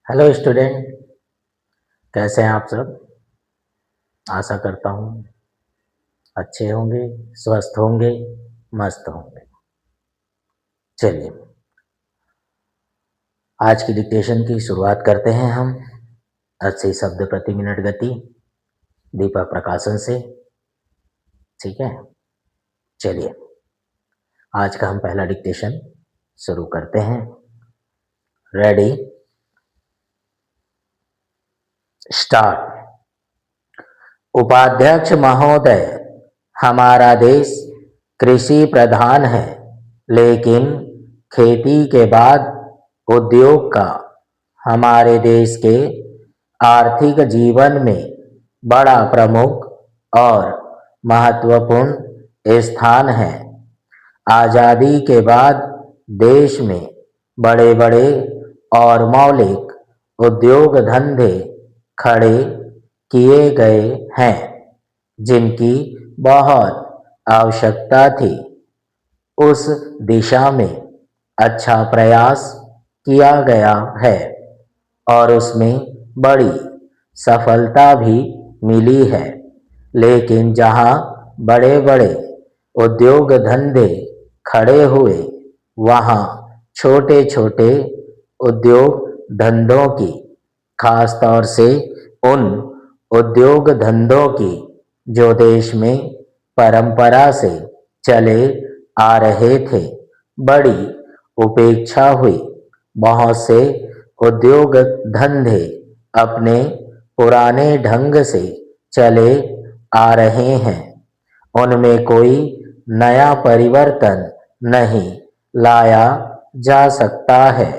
Hello student, कैसे हैं आप सब। आशा करता हूँ अच्छे होंगे, स्वस्थ होंगे, मस्त होंगे। चलिए आज की डिक्टेशन की शुरुआत करते हैं हम 80 शब्द प्रति मिनट गति दीपक प्रकाशन से। ठीक है, चलिए आज का हम पहला डिक्टेशन शुरू करते हैं। Ready, start. उपाध्यक्ष महोदय, हमारा देश कृषि प्रधान है, लेकिन खेती के बाद उद्योग का हमारे देश के आर्थिक जीवन में बड़ा प्रमुख और महत्वपूर्ण स्थान है। आज़ादी के बाद देश में बड़े बड़े और मौलिक उद्योग धंधे खड़े किए गए हैं, जिनकी बहुत आवश्यकता थी। उस दिशा में अच्छा प्रयास किया गया है और उसमें बड़ी सफलता भी मिली है। लेकिन जहां बड़े बड़े उद्योग धंधे खड़े हुए, वहां छोटे छोटे उद्योग धंधों की, खास तौर से उन उद्योग धंधों की जो देश में परंपरा से चले आ रहे थे, बड़ी उपेक्षा हुई। बहुत से उद्योग धंधे अपने पुराने ढंग से चले आ रहे हैं, उनमें कोई नया परिवर्तन नहीं लाया जा सकता है,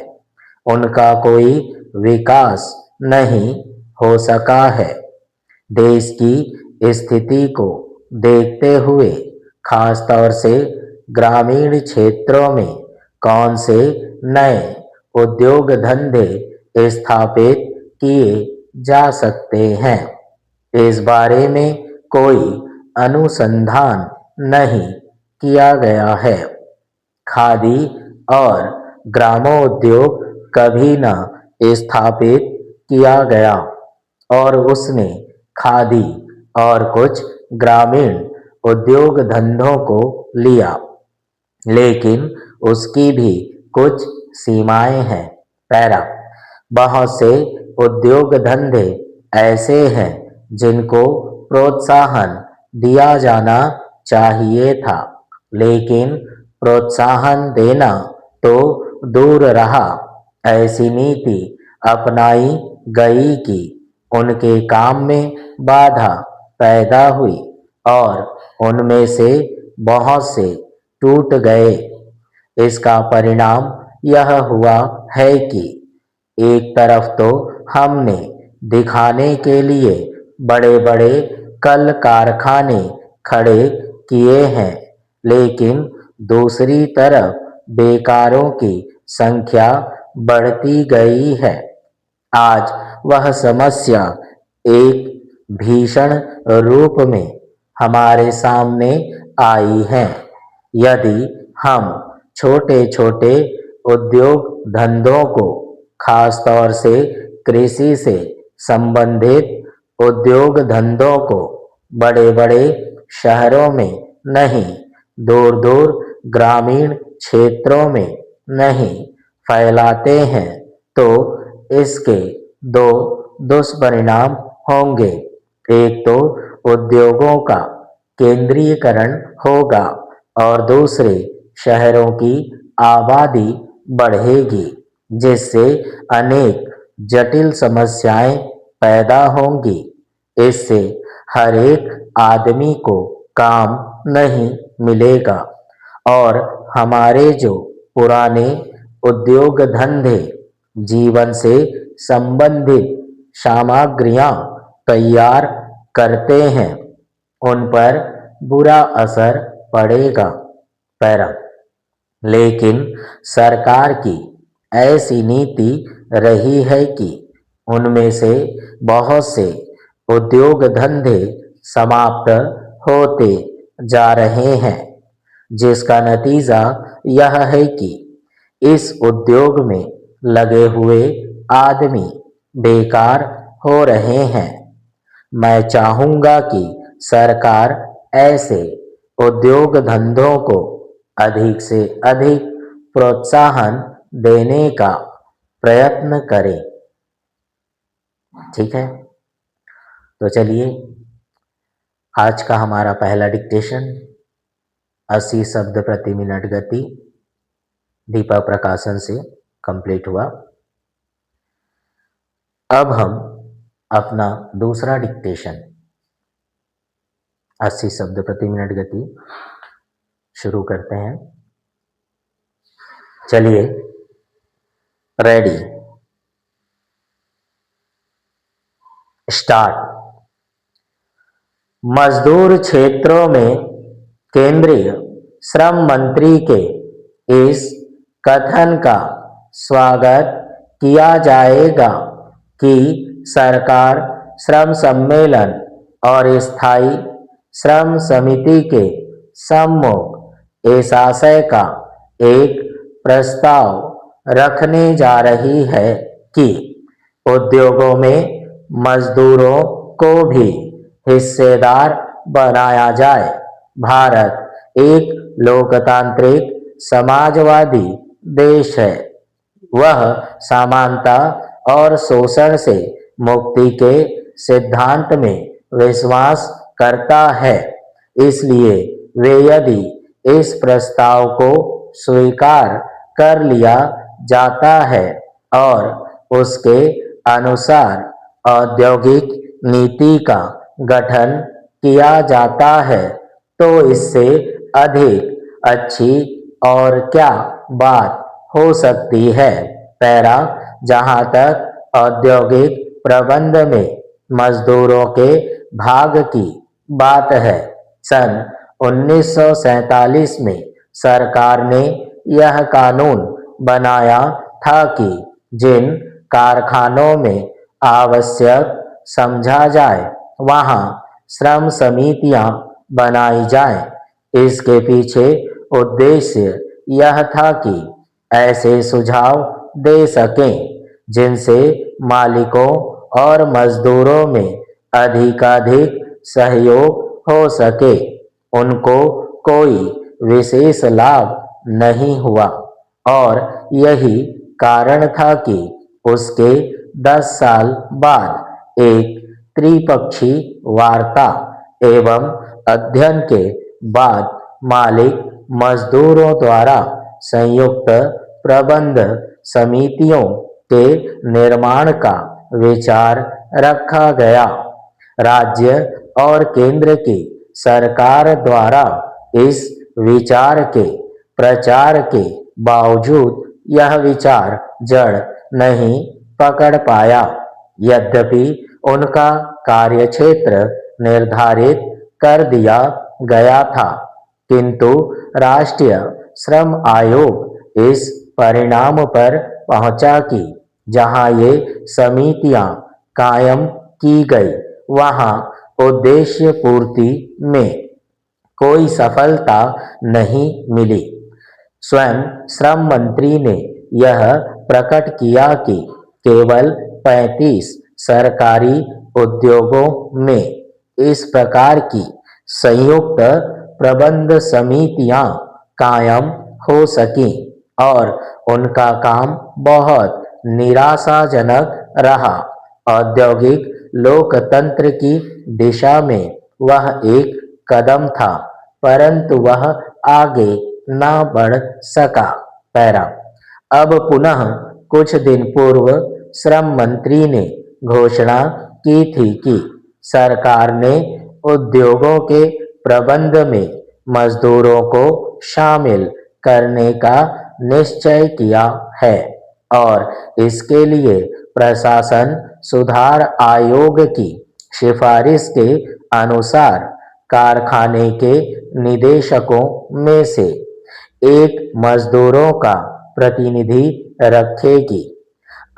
उनका कोई विकास नहीं हो सका है। देश की स्थिति को देखते हुए खास तौर से ग्रामीण क्षेत्रों में कौन से नए उद्योग धंधे स्थापित किए जा सकते हैं, इस बारे में कोई अनुसंधान नहीं किया गया है। खादी और ग्रामोद्योग कभी न स्थापित किया गया और उसने खादी और कुछ ग्रामीण उद्योग धंधों को लिया, लेकिन उसकी भी कुछ सीमाएं हैं। पैरा, बहुत से उद्योग धंधे ऐसे हैं जिनको प्रोत्साहन दिया जाना चाहिए था, लेकिन प्रोत्साहन देना तो दूर रहा, ऐसी नीति अपनाई गई कि उनके काम में बाधा पैदा हुई और उनमें से बहुत से टूट गए। इसका परिणाम यह हुआ है कि एक तरफ तो हमने दिखाने के लिए बड़े बड़े कल कारखाने खड़े किए हैं, लेकिन दूसरी तरफ बेकारों की संख्या बढ़ती गई है। आज वह समस्या एक भीषण रूप में हमारे सामने आई है। यदि हम छोटे छोटे उद्योग धंधों को, खास तौर से कृषि से संबंधित उद्योग धंधों को बड़े बड़े शहरों में नहीं, दूर दूर ग्रामीण क्षेत्रों में नहीं फैलाते हैं, तो इसके दो दुष्परिणाम होंगे। एक तो उद्योगों का केंद्रीकरण होगा और दूसरे शहरों की आबादी बढ़ेगी, जिससे अनेक जटिल समस्याएं पैदा होंगी। इससे हर एक आदमी को काम नहीं मिलेगा और हमारे जो पुराने उद्योग धंधे जीवन से संबंधित सामग्रियां तैयार करते हैं, उन पर बुरा असर पड़ेगा। पैरा, लेकिन सरकार की ऐसी नीति रही है कि उनमें से बहुत से उद्योग धंधे समाप्त होते जा रहे हैं, जिसका नतीजा यह है कि इस उद्योग में लगे हुए आदमी बेकार हो रहे हैं। मैं चाहूँगा कि सरकार ऐसे उद्योग धंधों को अधिक से अधिक प्रोत्साहन देने का प्रयत्न करे। ठीक है, तो चलिए आज का हमारा पहला डिक्टेशन 80 शब्द प्रति मिनट गति दीपा प्रकाशन से कंप्लीट हुआ। अब हम अपना दूसरा डिक्टेशन 80 शब्द प्रति मिनट गति शुरू करते हैं। चलिए, रेडी, स्टार्ट। मजदूर क्षेत्रों में केंद्रीय श्रम मंत्री के इस कथन का स्वागत किया जाएगा कि सरकार श्रम सम्मेलन और स्थायी श्रम समिति के सम्मुख इस आशय का एक प्रस्ताव रखने जा रही है कि उद्योगों में मजदूरों को भी हिस्सेदार बनाया जाए। भारत एक लोकतांत्रिक समाजवादी देश है। वह समानता और शोषण से मुक्ति के सिद्धांत में विश्वास करता है। इसलिए वे यदि इस प्रस्ताव को स्वीकार कर लिया जाता है और उसके अनुसार औद्योगिक नीति का गठन किया जाता है, तो इससे अधिक अच्छी और क्या बात हो सकती है। पैरा, जहाँ तक औद्योगिक प्रबंध में मजदूरों के भाग की बात है, सन 1947 में सरकार ने यह कानून बनाया था कि जिन कारखानों में आवश्यक समझा जाए वहाँ श्रम समितियां बनाई जाएं। इसके पीछे उद्देश्य यह था कि ऐसे सुझाव दे सकें जिनसे मालिकों और मजदूरों में अधिकाधिक सहयोग हो सके। उनको कोई विशेष लाभ नहीं हुआ और यही कारण था कि उसके 10 साल बाद एक त्रिपक्षीय वार्ता एवं अध्ययन के बाद मालिक मजदूरों द्वारा संयुक्त प्रबंध समितियों के निर्माण का विचार रखा गया। राज्य और केंद्र की सरकार द्वारा इस विचार के प्रचार के बावजूद यह विचार जड़ नहीं पकड़ पाया। यद्यपि उनका कार्यक्षेत्र निर्धारित कर दिया गया था, किंतु राष्ट्रीय श्रम आयोग इस परिणाम पर पहुंचा कि जहां ये समितियां कायम की गई, वहां उद्देश्य पूर्ति में कोई सफलता नहीं मिली। स्वयं श्रम मंत्री ने यह प्रकट किया कि केवल 35 सरकारी उद्योगों में इस प्रकार की संयुक्त प्रबंध समितियां कायम हो सकी और उनका काम बहुत निराशाजनक रहा। औद्योगिक लोकतंत्र की दिशा में वह एक कदम था, परंतु वह आगे न बढ़ सका। पैरा, अब पुनः कुछ दिन पूर्व श्रम मंत्री ने घोषणा की थी कि सरकार ने उद्योगों के प्रबंध में मजदूरों को शामिल करने का निश्चय किया है और इसके लिए प्रशासन सुधार आयोग की सिफारिश के अनुसार कारखाने के निदेशकों में से एक मजदूरों का प्रतिनिधि रखेगी।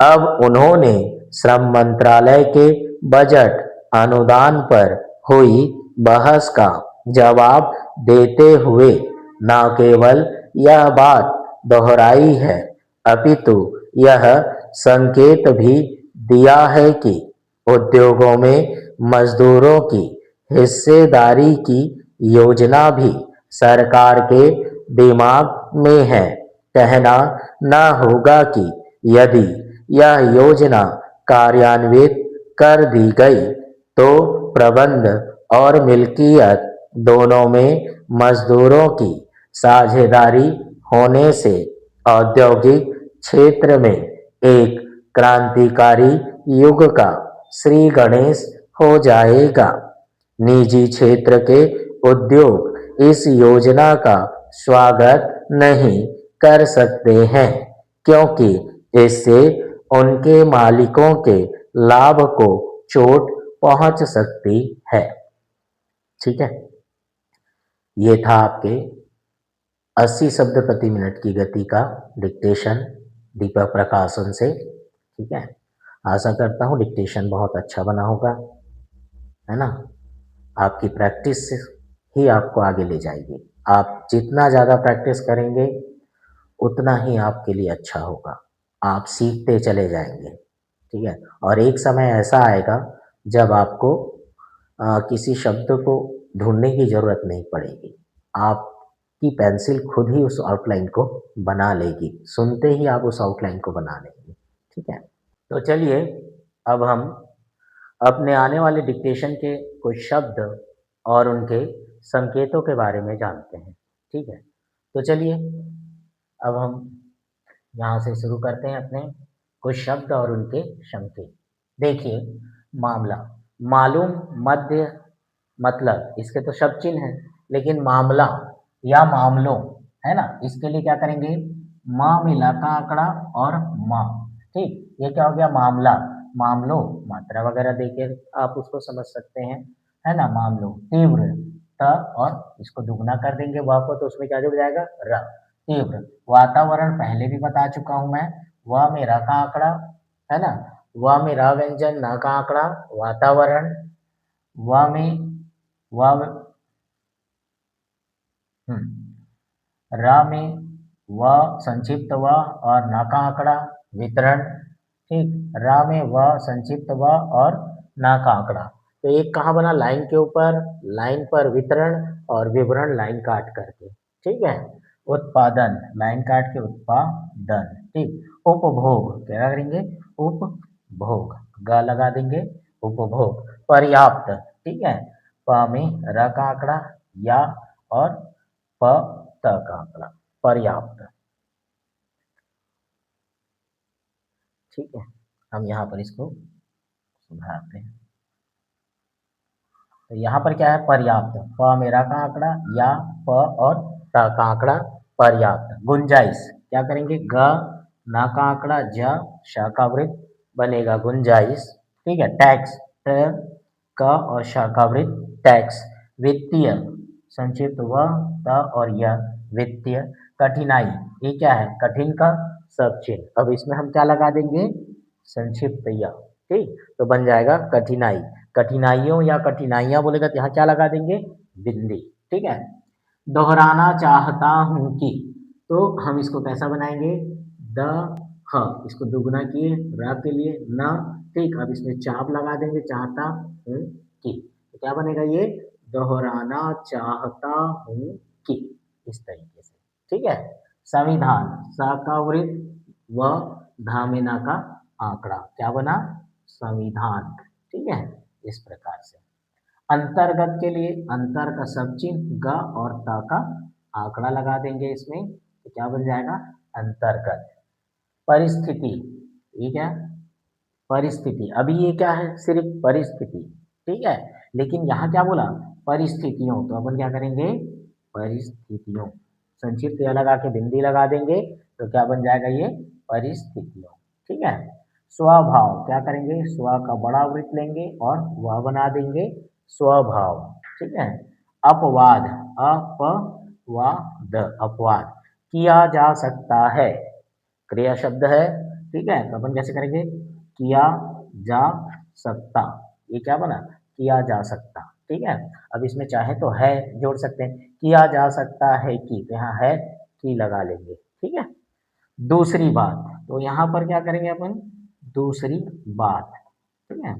अब उन्होंने श्रम मंत्रालय के बजट अनुदान पर हुई बहस का जवाब देते हुए न केवल यह बात दोहराई है, अपितु यह संकेत भी दिया है कि उद्योगों में मजदूरों की हिस्सेदारी की योजना भी सरकार के दिमाग में है। कहना न होगा कि यदि यह योजना कार्यान्वित कर दी गई तो प्रबंध और मिल्कियत दोनों में मजदूरों की साझेदारी होने से औद्योगिक क्षेत्र में एक क्रांतिकारी युग का श्री गणेश हो जाएगा। निजी क्षेत्र के उद्योग इस योजना का स्वागत नहीं कर सकते हैं क्योंकि इससे उनके मालिकों के लाभ को चोट पहुंच सकती है। ठीक है, ये था आपके 80 शब्द प्रति मिनट की गति का डिक्टेशन दीपक प्रकाशन से। ठीक है, आशा करता हूँ डिक्टेशन बहुत अच्छा बना होगा, है ना। आपकी प्रैक्टिस ही आपको आगे ले जाएगी। आप जितना ज़्यादा प्रैक्टिस करेंगे उतना ही आपके लिए अच्छा होगा। आप सीखते चले जाएंगे। ठीक है, और एक समय ऐसा आएगा जब आपको किसी शब्द को ढूंढने की ज़रूरत नहीं पड़ेगी। आपकी पेंसिल खुद ही उस आउटलाइन को बना लेगी, सुनते ही आप उस आउटलाइन को बना लेंगे। ठीक है, तो चलिए अब हम अपने आने वाले डिक्टेशन के कुछ शब्द और उनके संकेतों के बारे में जानते हैं। ठीक है, तो चलिए अब हम यहाँ से शुरू करते हैं अपने कुछ शब्द और उनके संकेत। देखिए, मामला, मालूम, मध्य, मतलब इसके तो शब्द चिन्ह हैं, लेकिन मामला या मामलों, है ना, इसके लिए क्या करेंगे, माँ मिला का आंकड़ा और माँ। ठीक, ये क्या हो गया, मामला, मामलों, मात्रा वगैरह देके आप उसको समझ सकते हैं, है ना। मामलों, तीव्र, त और इसको दुगना कर देंगे वह को, तो उसमें क्या जुड़ जाएगा, र। तीव्र, वातावरण पहले भी बता चुका हूं मैं, वह मेरा का आंकड़ा, है ना, वह मेरा व्यंजन, न का आंकड़ा, वातावरण, व में व र में व संक्षिप्त व और न का आंकड़ा, वितरण। ठीक, र में व संक्षिप्त व और न का आंकड़ा, तो एक कहाँ बना, लाइन के ऊपर, लाइन पर वितरण और विवरण लाइन काट करके। ठीक है, उत्पादन, लाइन काट के उत्पादन। ठीक, उपभोग, क्या करेंगे, उपभोग, ग लगा देंगे, उपभोग। पर्याप्त, ठीक है, प में र का आंकड़ा, या और प त का आंकड़ा, पर्याप्त। ठीक है, हम यहाँ पर इसको सुधारते हैं। तो यहाँ पर क्या है, पर्याप्त, प मेरा का आंकड़ा, या प और त का आंकड़ा, पर्याप्त। गुंजाइश, क्या करेंगे, ग ना का आंकड़ा, ज श का वृत्त बनेगा गुंजाइश। ठीक है, टैक्स, ट क और श का वृत्त, टैक्स। वित्तीय, संक्षिप्त व त और य, वित्तीय। कठिनाई, ये क्या है, कठिन का सब चिन्ह, अब इसमें हम क्या लगा देंगे, संक्षिप्त य। ठीक, तो बन जाएगा कठिनाई। कठिनाइयों या कठिनाइयां बोलेगा तो यहाँ क्या लगा देंगे, बिंदी। ठीक है, दोहराना चाहता हूं कि, तो हम इसको कैसा बनाएंगे, द ह, इसको दुगना किए, र के लिए न। ठीक, अब इसमें चाप लगा देंगे, चाहता हूं कि, तो क्या बनेगा ये, दोहराना चाहता हूं कि, इस तरीके से। ठीक है, संविधान, स का वृत्त व धामिना का आंकड़ा, क्या बना, संविधान। ठीक है, इस प्रकार से। अंतर्गत के लिए अंतर का सब चिन्ह ग और त का आंकड़ा लगा देंगे इसमें, तो क्या बन जाएगा, अंतर्गत। परिस्थिति, ये क्या, परिस्थिति, अभी ये क्या है, सिर्फ परिस्थिति। ठीक है, लेकिन यहाँ क्या बोला, परिस्थितियों, तो अपन क्या करेंगे, परिस्थितियों, संक्षिप्त या लगा के बिंदी लगा देंगे, तो क्या बन जाएगा ये, परिस्थितियों। ठीक है, स्वभाव, क्या करेंगे, स्व का बड़ा वृत्त लेंगे और वह बना देंगे स्वभाव। ठीक है, अपवाद, अपवाद, अपवाद, किया जा सकता है, क्रिया शब्द है। ठीक है, तो अपन कैसे करेंगे, किया जा सकता, ये क्या बना, किया जा सकता। ठीक है, अब इसमें चाहे तो है जोड़ सकते हैं, किया जा सकता है कि, तो यहाँ है कि लगा लेंगे। ठीक है, दूसरी बात, तो यहाँ पर क्या करेंगे अपन, दूसरी बात, ठीक है।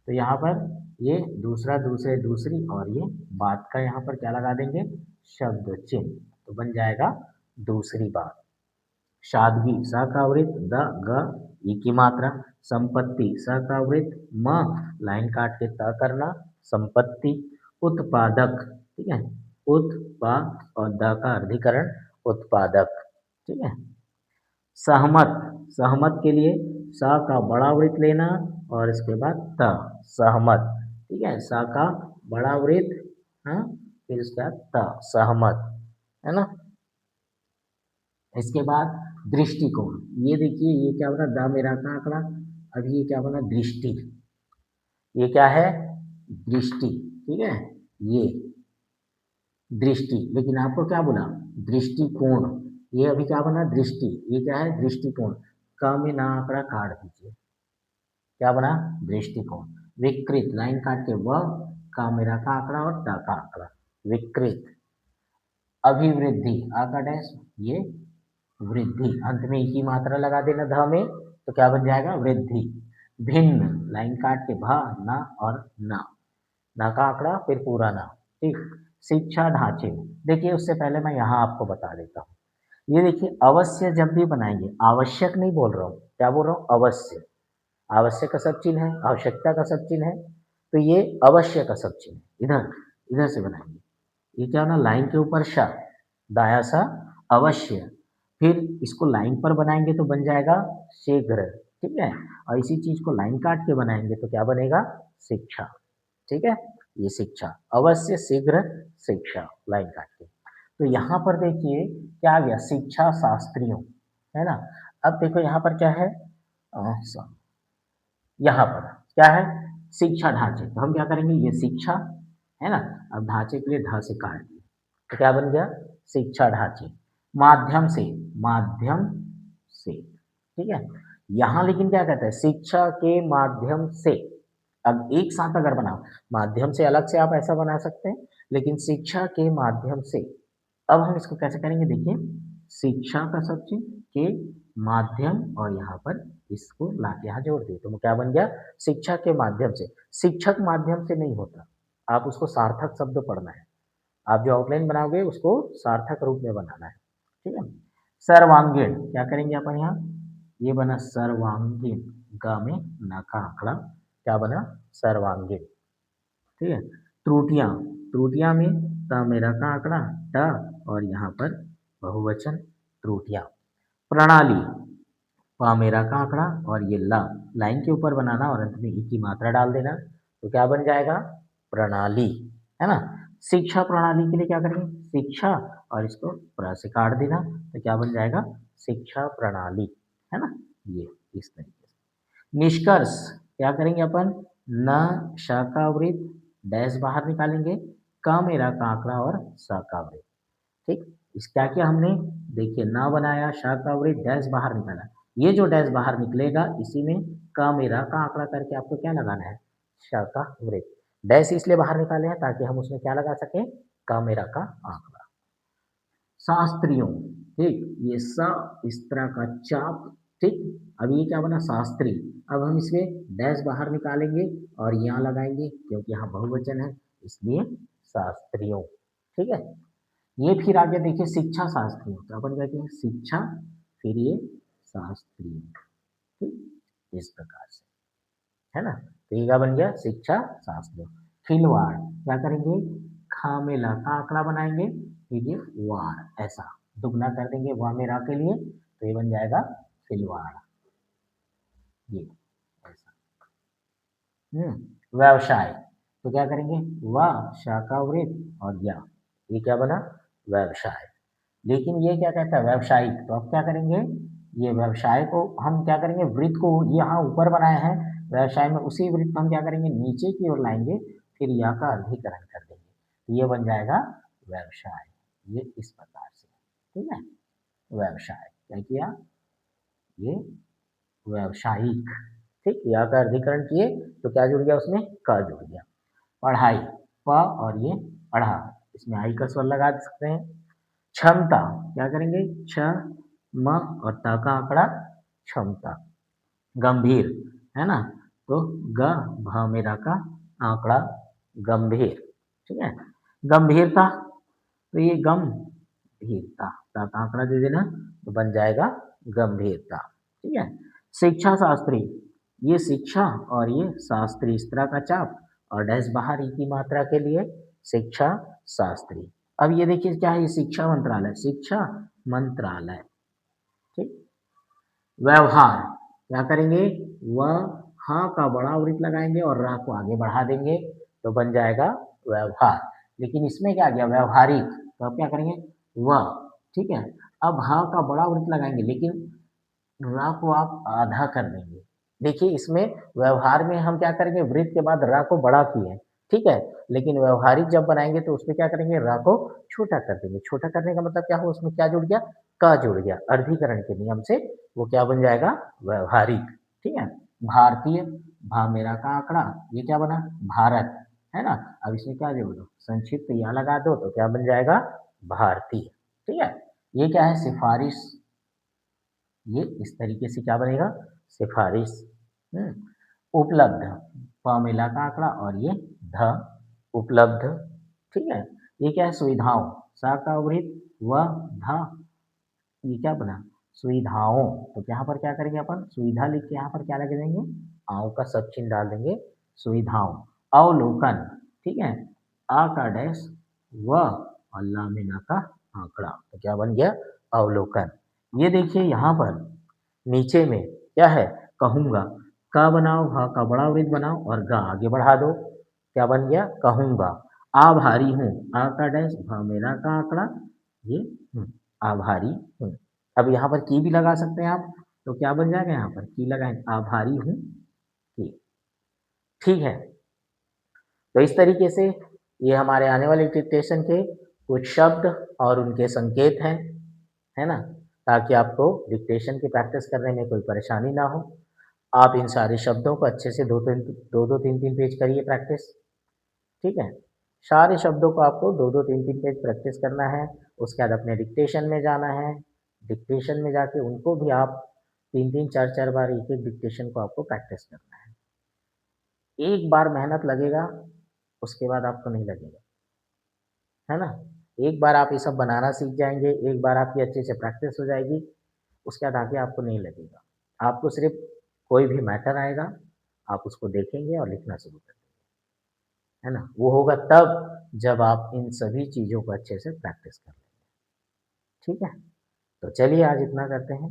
तो यहाँ पर ये दूसरा, दूसरे, दूसरी और ये बात का यहाँ पर क्या लगा देंगे, शब्द चिन्ह, तो बन जाएगा दूसरी बात। सादगी स का वृत्त, द ग ई की मात्रा, संपत्ति स का वृत्त, म लाइन काट के त करना, संपत्ति, उत्पादक, ठीक है, उत्पाद और द का अर्धीकरण उत्पादक, ठीक है। सहमत, सहमत के लिए स का बड़ा वृत्त लेना और इसके बाद त, सहमत, ठीक है, स का बड़ा वृत्त, हाँ, फिर उसके बाद त, सहमत, है ना। इसके बाद दृष्टिकोण, ये देखिए ये क्या बना, द मेरा का आंकड़ा, अब ये क्या बना, दृष्टि, ये क्या है, दृष्टि, ठीक है, ये दृष्टि, लेकिन आपको क्या बोला, दृष्टिकोण, ये अभी क्या बना, दृष्टि, ये क्या है, दृष्टिकोण, क में ना आंकड़ा काट दीजिए, क्या बना, दृष्टिकोण। विकृत लाइन काट के व, का मेरा का आंकड़ा और ट का आंकड़ा, विकृत। अभिवृद्धि आ का डैश, ये वृद्धि, अंत में ई की मात्रा लगा देना ध में, तो क्या बन जाएगा, वृद्धि। भिन्न लाइन काट के भ, न और न, ना का आंकड़ा फिर पूरा ना, ठीक। शिक्षा ढांचे, देखिए उससे पहले मैं यहाँ आपको बता देता हूँ, ये देखिए अवश्य जब भी बनाएंगे, आवश्यक नहीं बोल रहा हूँ, क्या बोल रहा हूँ, अवश्य, आवश्यक का सब चिन्ह है, आवश्यकता का सब चिन्ह है, तो ये अवश्य का सब चिन्ह है, इधर इधर से बनाएंगे, ये क्या ना, लाइन के ऊपर श, दाया सा, अवश्य, फिर इसको लाइन पर बनाएंगे तो बन जाएगा शीघ्र, ठीक है, और इसी चीज को लाइन काट के बनाएंगे तो क्या बनेगा, शिक्षा, ठीक है, ये शिक्षा, अवश्य, शीघ्र, शिक्षा, लाइन काट के। तो यहाँ पर देखिए क्या आ गया, शिक्षा शास्त्रियों, है ना। अब देखो यहाँ पर क्या है, यहाँ पर क्या है, शिक्षा ढांचे, तो हम क्या करेंगे, ये शिक्षा है ना, अब ढांचे के लिए ढ से काट दिए, तो क्या बन गया, शिक्षा ढांचे। माध्यम से, माध्यम से, ठीक है, यहाँ लेकिन क्या कहता है, शिक्षा के माध्यम से, अब एक साथ अगर बनाओ, माध्यम से अलग से आप ऐसा बना सकते हैं, लेकिन शिक्षा के माध्यम से, अब हम इसको कैसे करेंगे, देखिए शिक्षा का सब चिन्ह के माध्यम और यहाँ पर इसको लाके यहाँ जोड़ दिए, तो क्या बन गया, शिक्षा के माध्यम से, शिक्षक माध्यम से नहीं होता, आप उसको सार्थक शब्द पढ़ना है, आप जो आउटलाइन बनाओगे उसको सार्थक रूप में बनाना है, ठीक है। सर्वांगीण, क्या करेंगे अपन यहाँ, ये बना सर्वांगीण, ग में न का आंकड़ा, क्या बना, सर्वांगीण, ठीक है। त्रुटियां, त्रुटियां में त मेरा का आंकड़ा, ट और यहाँ पर बहुवचन त्रुटियां। प्रणाली, प मेरा का आंकड़ा और ये ला, लाइन के ऊपर बनाना और अंत में ई की मात्रा डाल देना, तो क्या बन जाएगा, प्रणाली, है ना। शिक्षा प्रणाली के लिए क्या करेंगे, शिक्षा और इसको प्र से काट देना, तो क्या बन जाएगा, शिक्षा प्रणाली, है ना, ये इस तरीके से। निष्कर्ष, क्या करेंगे अपन, न श का वृत्त, डैश बाहर निकालेंगे, क मेरा का आंकड़ा और स का वृत्त, ठीक। इस क्या किया हमने, देखिए ना बनाया, श का वृत्त, डैश बाहर निकाला, ये जो डैश बाहर निकलेगा इसी में क मेरा का आंकड़ा करके आपको क्या लगाना है, श का वृत्त, डैश इसलिए बाहर निकाले हैं ताकि हम उसमें क्या लगा सके, क मेरा का आंकड़ा। शास्त्रियों, ठीक, ये स इस तरह का चाप, ठीक। अब ये क्या बना, शास्त्री, अब हम इसमें डैश बाहर निकालेंगे और यहाँ लगाएंगे क्योंकि यहाँ बहुवचन है, इसलिए शास्त्रियों, ठीक है। ये फिर आगे देखिए शिक्षा शास्त्रियों, तो अपन कहते हैं शिक्षा, फिर ये शास्त्रियों, ठीक, इस प्रकार से, है ना। तो ये क्या बन गया, शिक्षा शास्त्रियों। खिलवाड़, क्या करेंगे, खामेला का आंकड़ा बनाएंगे, फिर ये वार, ऐसा दुगना कर देंगे वाह मेरा के लिए, तो ये बन जाएगा खिलवाड़, ये ऐसा। व्यवसाय, तो क्या करेंगे, व शाखा वृत्त और या, ये क्या बना, व्यवसाय, लेकिन ये क्या कहता है, व्यवसायिक, तो अब क्या करेंगे, ये व्यवसाय को हम क्या करेंगे, वृत्त को यहाँ ऊपर बनाए हैं, व्यवसाय में उसी वृत्त को हम क्या करेंगे, नीचे की ओर लाएंगे, फिर या का अर्धीकरण कर देंगे, तो ये बन जाएगा व्यवसाय, ये इस प्रकार से, ठीक है। व्यवसाय क्या किया, ये व्यवसायिक, ठीक, या का अर्धीकरण किए तो क्या जुड़ गया उसमें, क जुड़ गया। पढ़ाई, प और ये पढ़ा, इसमें आई का स्वर लगा सकते हैं। क्षमता, क्या करेंगे, छ म और त का आंकड़ा, क्षमता, गंभीर, है ना? तो ग भ में रा का आंकड़ा गंभीर, ठीक है? गंभीरता, तो ये गंभीरता ता का आंकड़ा दे देना तो बन जाएगा गंभीरता, ठीक है? शिक्षा शास्त्री, ये शिक्षा और ये शास्त्री इस तरह का चाप और डैश बाहर ई की मात्रा के लिए शिक्षा शास्त्री। अब ये देखिए क्या है, ये शिक्षा मंत्रालय, ठीक? व्यवहार, क्या करेंगे? व ह का बड़ा वृत्त लगाएंगे और र को आगे बढ़ा देंगे तो बन जाएगा व्यवहार। लेकिन इसमें क्या आ गया? व्यवहारिक, तो अब क्या करेंगे? व, ठीक है? अब ह का बड़ा वृत्त लगाएंगे लेकिन रा को आप आधा कर देंगे। देखिए इसमें व्यवहार में हम क्या करेंगे? वृत्त के बाद रा को बड़ा किए हैं, ठीक है? लेकिन व्यवहारिक जब बनाएँगे तो उसमें क्या करेंगे? रा को छोटा कर देंगे। छोटा करने का मतलब क्या हुआ? उसमें क्या जुड़ गया? क जुड़ गया। अर्धीकरण के नियम से वो क्या बन जाएगा? व्यवहारिक, ठीक है? भारतीय, भा में रा का आंकड़ा, ये क्या बना? भारत, है ना? अब इसमें क्या जोड़ दो? संक्षिप्त या लगा दो तो क्या बन जाएगा? भारतीय, ठीक है? ये क्या है? सिफारिश, ये इस तरीके से क्या बनेगा? सिफारिश। हुँ। उपलब्ध, प में ला का आंकड़ा और ये ध, उपलब्ध, ठीक है? ये क्या है? सुविधाओं, सा का वृत्त व ध, ये क्या बना? सुविधाओं, तो यहाँ पर क्या करेंगे अपन? सुविधा लिख के यहाँ पर क्या लगा देंगे? आँव का सब चिन्ह डाल देंगे, सुविधाओं। अवलोकन, ठीक है? आ का डैश व और ला में ना का आंकड़ा, तो क्या बन गया? अवलोकन। ये देखिए यहाँ पर नीचे में क्या है? कहूँगा, क बनाओ, ह का बड़ा वृत्त बनाओ और ग आगे बढ़ा दो, क्या बन गया? कहूँगा। आभारी हूँ, आ का डैश भ में रा का आंकड़ा, ये आभारी हूँ। अब यहाँ पर की भी लगा सकते हैं आप, तो क्या बन जाएगा? यहाँ पर की लगाएँ, आभारी हूँ की, ठीक है? तो इस तरीके से ये हमारे आने वाले डिक्टेशन के कुछ शब्द और उनके संकेत हैं, है ना? ताकि आपको डिक्टेशन की प्रैक्टिस करने में कोई परेशानी ना हो। आप इन सारे शब्दों को अच्छे से 2-2 3-3 पेज करिए प्रैक्टिस, ठीक है? सारे शब्दों को आपको 2-2 3-3 पेज प्रैक्टिस करना है। उसके बाद अपने डिक्टेशन में जाना है। डिक्टेशन में जाके उनको भी आप 3-3 4-4 बार एक-एक डिक्टेशन को आपको प्रैक्टिस करना है। एक बार मेहनत लगेगा, उसके बाद आपको नहीं लगेगा, है ना? एक बार आप ये सब बनाना सीख जाएँगे, एक बार आपकी अच्छे से प्रैक्टिस हो जाएगी, उसके बाद आगे आपको नहीं लगेगा। आपको सिर्फ़ कोई भी मैटर आएगा, आप उसको देखेंगे और लिखना शुरू कर देंगे, है ना? वो होगा तब जब आप इन सभी चीज़ों को अच्छे से प्रैक्टिस कर लेंगे, ठीक है? तो चलिए आज इतना करते हैं।